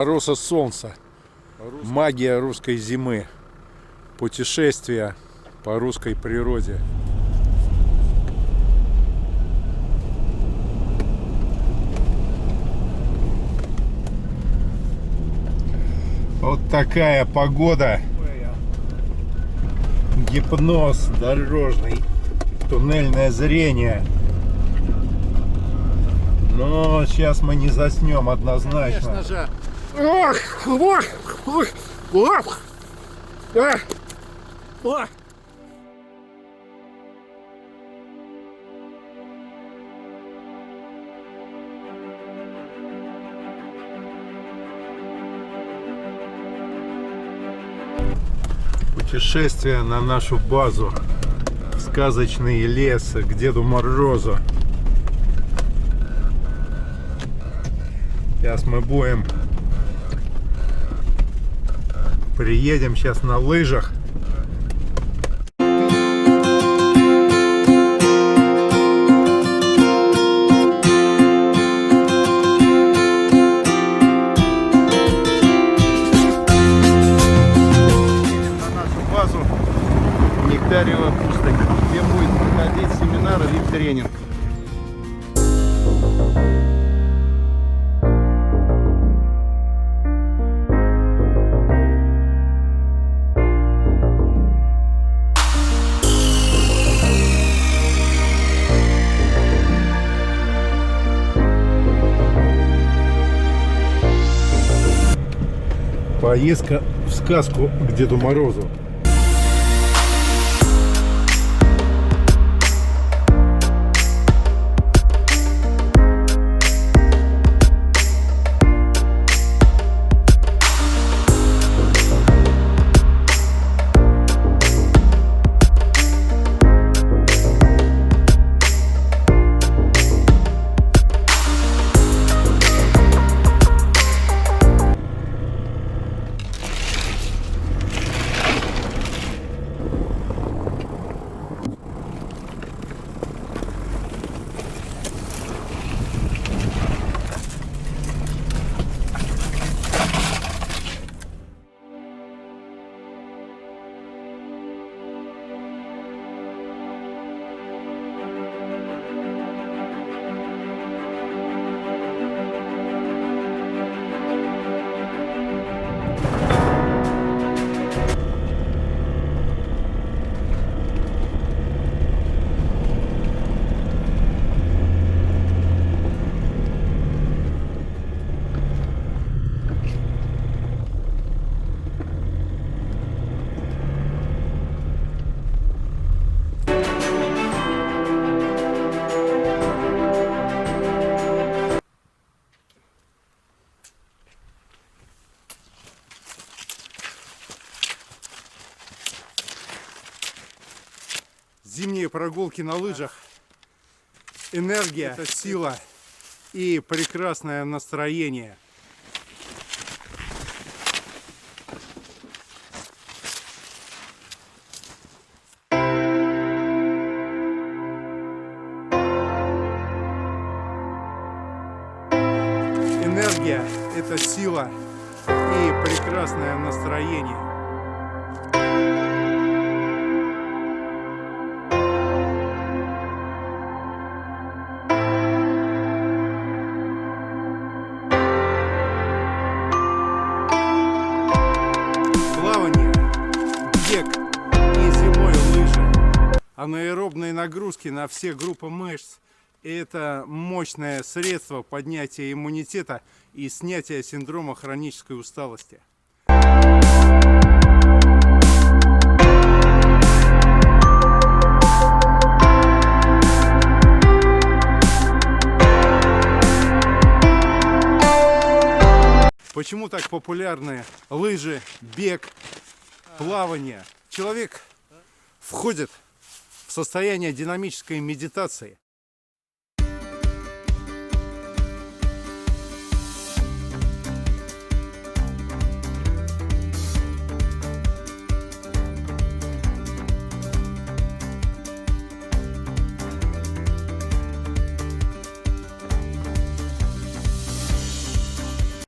Роса солнца. Магия русской зимы. Путешествия по русской природе. Вот такая погода. Гипноз дорожный. Туннельное зрение. Но сейчас мы не заснем однозначно. Конечно же. Путешествие на нашу базу. В сказочный лес к Деду Морозу. Сейчас мы будем. Приедем сейчас на лыжах. Нектариевая пустынь, где будет проходить семинар или тренинг. Поездка в сказку к Деду Морозу. Зимние прогулки на лыжах. Энергия, это сила и прекрасное настроение. Энергия – это сила и прекрасное настроение. Плавание, бег и зимой лыжи. Анаэробные нагрузки на все группы мышц. Это мощное средство поднятия иммунитета и снятия синдрома хронической усталости. Почему так популярны лыжи, бег, плавание? Человек входит в состояние динамической медитации.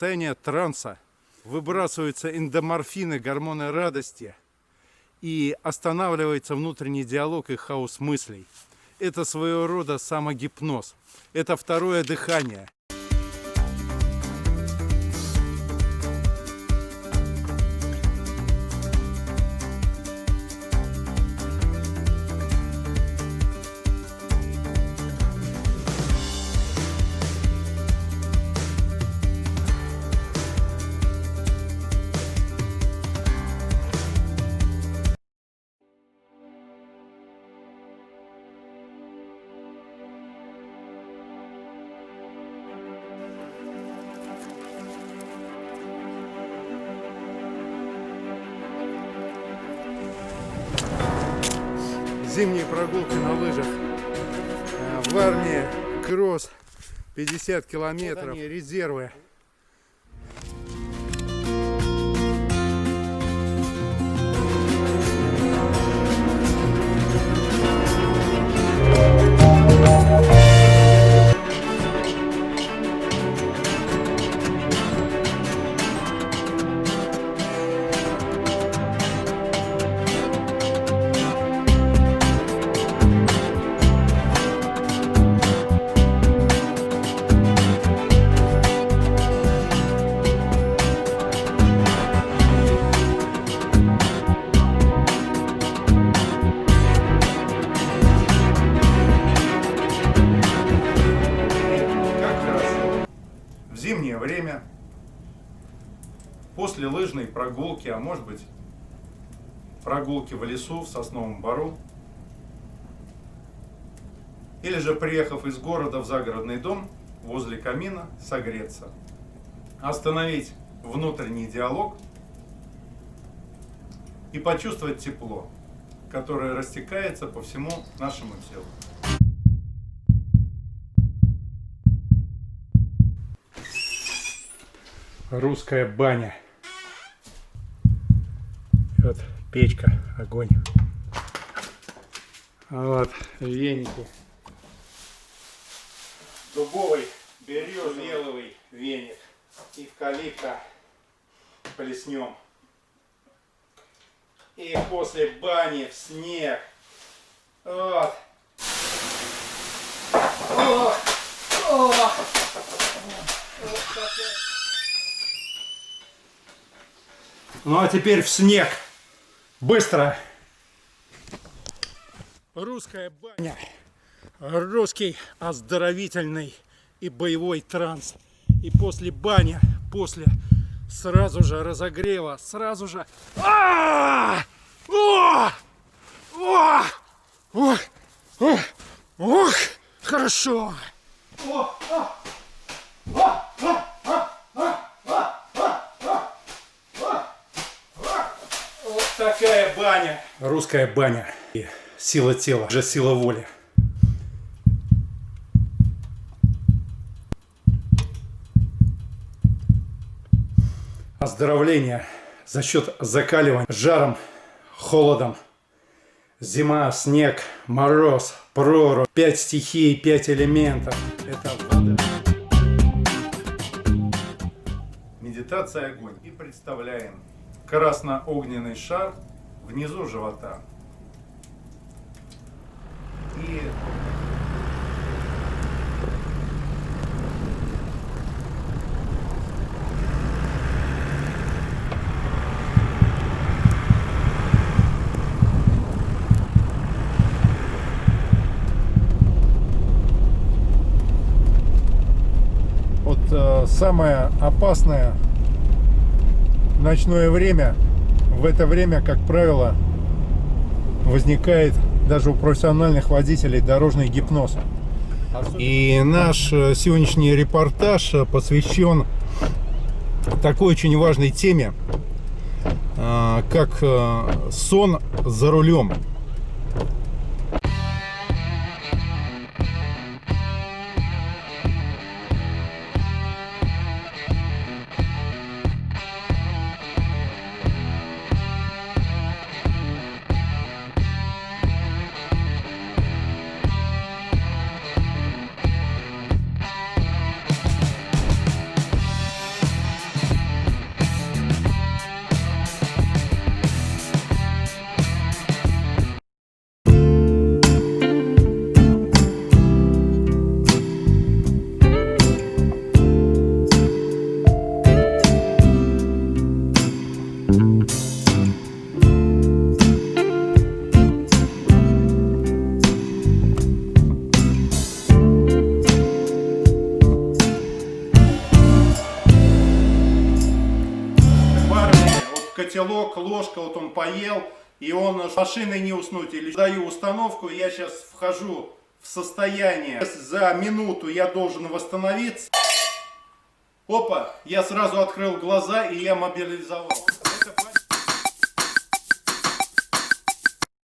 состояние транса, выбрасываются эндорфины, гормоны радости, и останавливается внутренний диалог и хаос мыслей. Это своего рода самогипноз. Это второе дыхание. Зимние прогулки на лыжах в армии, кросс, 50 километров, резервы. Зимнее время, после лыжной прогулки, а может быть прогулки в лесу, в сосновом бору, или же приехав из города в загородный дом, возле камина согреться, остановить внутренний диалог и почувствовать тепло, которое растекается по всему нашему телу. Русская баня. Вот печка, огонь. Вот веники. Дубовый, березовый веник. Эвкалипта плеснем. И после бани в снег. Вот. О! О! Вот такая. Ну а теперь в снег. Быстро. Русская баня. Русский оздоровительный и боевой транс. И после бани, после сразу же разогрева, сразу же... Ох, хорошо. Такая баня. Русская баня. И сила тела, же сила воли. Оздоровление за счет закаливания жаром, холодом. Зима, снег, мороз, прорубь. 5 стихий, 5 элементов. Это вода. Медитация огонь. И представляем красно-огненный шар внизу живота. И вот самое опасное ночное время, в это время, как правило, возникает даже у профессиональных водителей дорожный гипноз. И наш сегодняшний репортаж посвящен такой очень важной теме, как сон за рулем. котелок, ложка, вот он поел, и он с машиной не уснуть. Или даю установку, я сейчас вхожу в состояние, за минуту я должен восстановиться. Опа, я сразу открыл глаза, и я мобилизовал.